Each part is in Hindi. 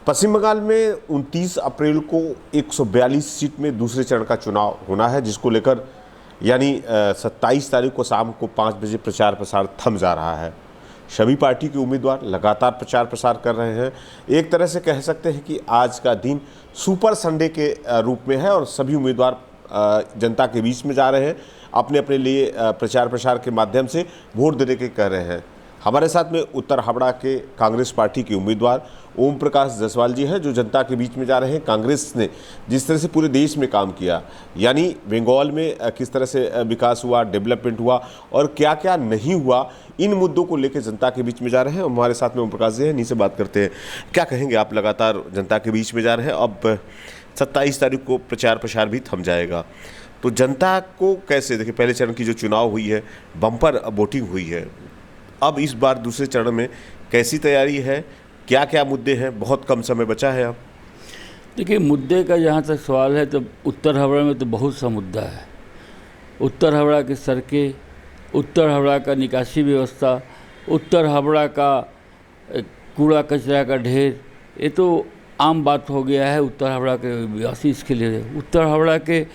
पश्चिम बंगाल में 29 अप्रैल को 142 सीट में दूसरे चरण का चुनाव होना है, जिसको लेकर यानी 27 तारीख को शाम को 5 बजे प्रचार प्रसार थम जा रहा है। सभी पार्टी के उम्मीदवार लगातार प्रचार प्रसार कर रहे हैं। एक तरह से कह सकते हैं कि आज का दिन सुपर संडे के रूप में है और सभी उम्मीदवार जनता के बीच में जा रहे हैं, अपने अपने लिए प्रचार प्रसार के माध्यम से वोट देने के कह रहे हैं। हमारे साथ में उत्तर हावड़ा के कांग्रेस पार्टी के उम्मीदवार ओम प्रकाश जायसवाल जी हैं, जो जनता के बीच में जा रहे हैं। कांग्रेस ने जिस तरह से पूरे देश में काम किया, यानी बंगाल में किस तरह से विकास हुआ, डेवलपमेंट हुआ और क्या क्या नहीं हुआ, इन मुद्दों को लेकर जनता के बीच में जा रहे हैं। हमारे साथ में ओम प्रकाश जी हैं, इन्हीं से बात करते हैं। क्या कहेंगे, आप लगातार जनता के बीच में जा रहे हैं, अब 27 तारीख को प्रचार प्रसार भी थम जाएगा, तो जनता को कैसे देखिए? पहले चरण की जो चुनाव हुई है, बम्पर वोटिंग हुई है, अब इस बार दूसरे चरण में कैसी तैयारी है, क्या क्या मुद्दे हैं? बहुत कम समय बचा है। अब देखिए, मुद्दे का जहाँ तक सवाल है तो उत्तर हावड़ा में तो बहुत सा मुद्दा है। उत्तर हावड़ा की सड़कें, उत्तर हावड़ा का निकासी व्यवस्था, उत्तर हावड़ा का कूड़ा कचरा का ढेर, ये तो आम बात हो गया है उत्तर हावड़ा के वासी। इसके लिए उत्तर हावड़ा के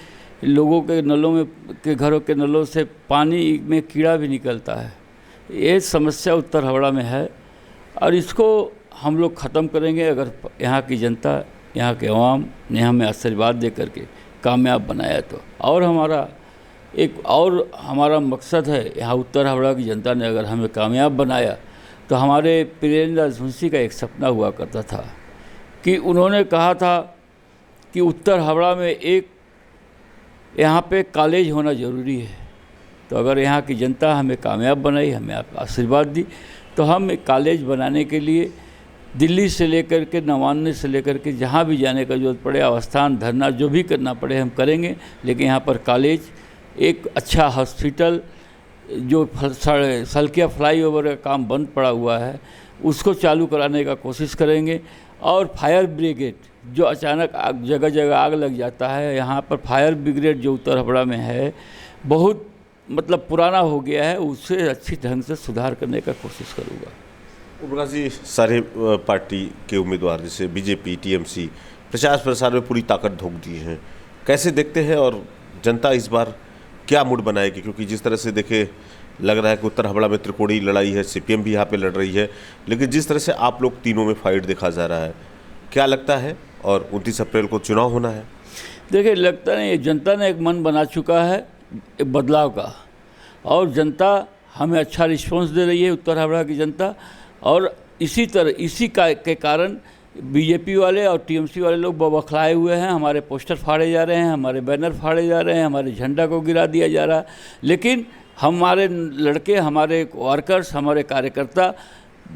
लोगों के नलों में के घरों के नलों से पानी में कीड़ा भी निकलता है। ये समस्या उत्तर हावड़ा में है और इसको हम लोग ख़त्म करेंगे अगर यहाँ की जनता, यहाँ के अवाम ने हमें आशीर्वाद दे करके कामयाब बनाया तो। और हमारा मकसद है, यहाँ उत्तर हावड़ा की जनता ने अगर हमें कामयाब बनाया तो हमारे प्रियेंद्र राजवंशी का एक सपना हुआ करता था कि उन्होंने कहा था कि उत्तर हावड़ा में एक यहाँ पे कॉलेज होना ज़रूरी है। तो अगर यहाँ की जनता हमें कामयाब बनाई, हमें आशीर्वाद दी, तो हम एक कॉलेज बनाने के लिए दिल्ली से लेकर के नवान्ने से लेकर के जहाँ भी जाने का जरूरत पड़े, अवस्थान, धरना, जो भी करना पड़े हम करेंगे। लेकिन यहाँ पर कॉलेज, एक अच्छा हॉस्पिटल, जो सलकिया फ्लाईओवर का काम बंद पड़ा हुआ है उसको चालू कराने का कोशिश करेंगे। और फायर ब्रिगेड, जो अचानक जगह जगह आग लग जाता है, यहाँ पर फायर ब्रिगेड जो उत्तर हावड़ा में है बहुत मतलब पुराना हो गया है, उससे अच्छी ढंग से सुधार करने का कोशिश करूँगा। प्रकाश जी, सारे पार्टी के उम्मीदवार जैसे बीजेपी, टीएमसी प्रचार प्रसार में पूरी ताकत झोंक दी है, कैसे देखते हैं और जनता इस बार क्या मूड बनाएगी? क्योंकि जिस तरह से देखे लग रहा है कि उत्तर हावड़ा में त्रिकोणीय लड़ाई है, सीपीएम भी यहाँ पे लड़ रही है, लेकिन जिस तरह से आप लोग तीनों में फाइट देखा जा रहा है, क्या लगता है? और 29 अप्रैल को चुनाव होना है। देखिए, लगता नहीं, जनता ने एक मन बना चुका है बदलाव का, और जनता हमें अच्छा रिस्पॉन्स दे रही है, उत्तर हावड़ा की जनता। और इसी के कारण बीजेपी वाले और टीएमसी वाले लोग बौखलाए हुए हैं। हमारे पोस्टर फाड़े जा रहे हैं, हमारे बैनर फाड़े जा रहे हैं, हमारे झंडा को गिरा दिया जा रहा है। लेकिन हमारे लड़के, हमारे वर्कर्स, हमारे कार्यकर्ता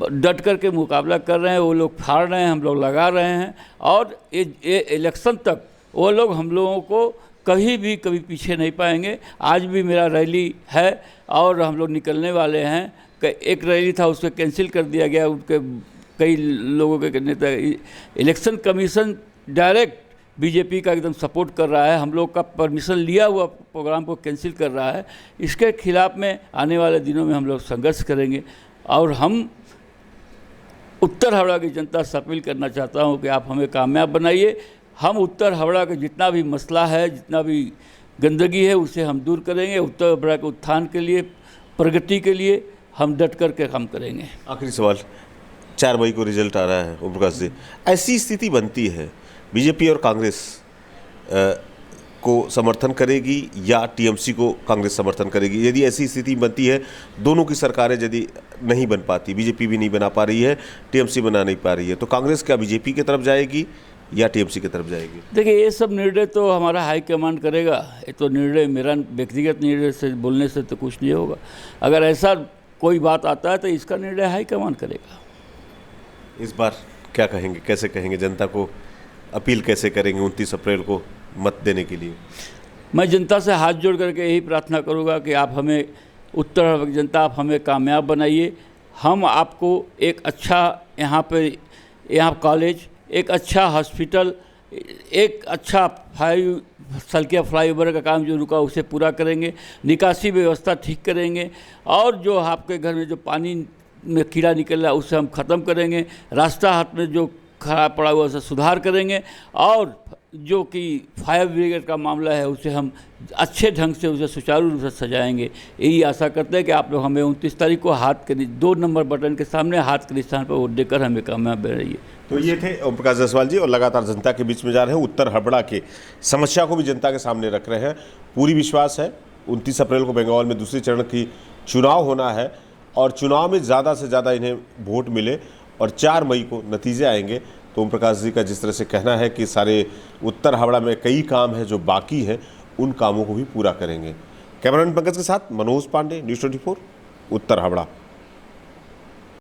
डट कर के मुकाबला कर रहे हैं। वो लोग फाड़ रहे हैं, हम लोग लगा रहे हैं, और ये इलेक्शन तक वो लोग हम लोगों को कभी पीछे नहीं पाएंगे। आज भी मेरा रैली है और हम लोग निकलने वाले हैं। एक रैली था, उसको कैंसिल कर दिया गया, उनके कई लोगों के नेता। इलेक्शन कमीशन डायरेक्ट बीजेपी का एकदम सपोर्ट कर रहा है, हम लोग का परमिशन लिया हुआ प्रोग्राम को कैंसिल कर रहा है। इसके खिलाफ में आने वाले दिनों में हम लोग संघर्ष करेंगे। और हम उत्तर हावड़ा की जनता से अपील करना चाहता हूँ कि आप हमें कामयाब बनाइए। हम उत्तर हावड़ा का जितना भी मसला है, जितना भी गंदगी है, उसे हम दूर करेंगे। उत्तर हावड़ा के उत्थान के लिए, प्रगति के लिए हम डट करके काम करेंगे। आखिरी सवाल, 4 मई को रिजल्ट आ रहा है ओम प्रकाश जी, ऐसी स्थिति बनती है, बीजेपी और कांग्रेस को समर्थन करेगी या टीएमसी को कांग्रेस समर्थन करेगी? यदि ऐसी स्थिति बनती है, दोनों की सरकारें यदि नहीं बन पाती, बीजेपी भी नहीं बना पा रही है, टीएमसी बना नहीं पा रही है, तो कांग्रेस क्या बीजेपी की तरफ जाएगी या टीएमसी की तरफ जाएगी? देखिए, ये सब निर्णय तो हमारा हाईकमांड करेगा। ये तो निर्णय मेरा व्यक्तिगत निर्णय से बोलने से तो कुछ नहीं होगा। अगर ऐसा कोई बात आता है तो इसका निर्णय हाईकमांड करेगा। इस बार क्या कहेंगे, कैसे कहेंगे, जनता को अपील कैसे करेंगे 29 अप्रैल को मत देने के लिए? मैं जनता से हाथ जोड़ करके यही प्रार्थना करूंगा कि आप हमें, उत्तर हावड़ा की जनता, आप हमें कामयाब बनाइए। हम आपको एक अच्छा यहाँ कॉलेज, एक अच्छा हॉस्पिटल, एक अच्छा सलकिया फ्लाईओवर का काम जो रुका उसे पूरा करेंगे, निकासी व्यवस्था ठीक करेंगे, और जो आपके घर में जो पानी में कीड़ा निकल रहा है उसे हम ख़त्म करेंगे। रास्ता हाथ में जो खराब पड़ा हुआ उसे सुधार करेंगे, और जो कि फायर ब्रिगेड का मामला है उसे हम अच्छे ढंग से उसे सुचारू रूप से सजाएंगे। यही आशा करते हैं कि आप लोग हमें 29 तारीख को हाथ के 2 नंबर बटन के सामने हाथ के निशान पर वोट देकर हमें कामयाब रहिए। तो ये थे ओम प्रकाश जायसवाल जी, और लगातार जनता के बीच में जा रहे हैं, उत्तर हड़बड़ा की समस्या को भी जनता के सामने रख रहे हैं। पूरी विश्वास है 29 अप्रैल को बंगाल में दूसरे चरण की चुनाव होना है, और चुनाव में ज़्यादा से ज़्यादा इन्हें वोट मिले और 4 मई को नतीजे आएंगे। तो ओम प्रकाश जी का जिस तरह से कहना है कि सारे उत्तर हावड़ा में कई काम हैं जो बाकी हैं, उन कामों को भी पूरा करेंगे। कैमरामैन पंकज के साथ मनोज पांडे, न्यूज़ 24, उत्तर हावड़ा।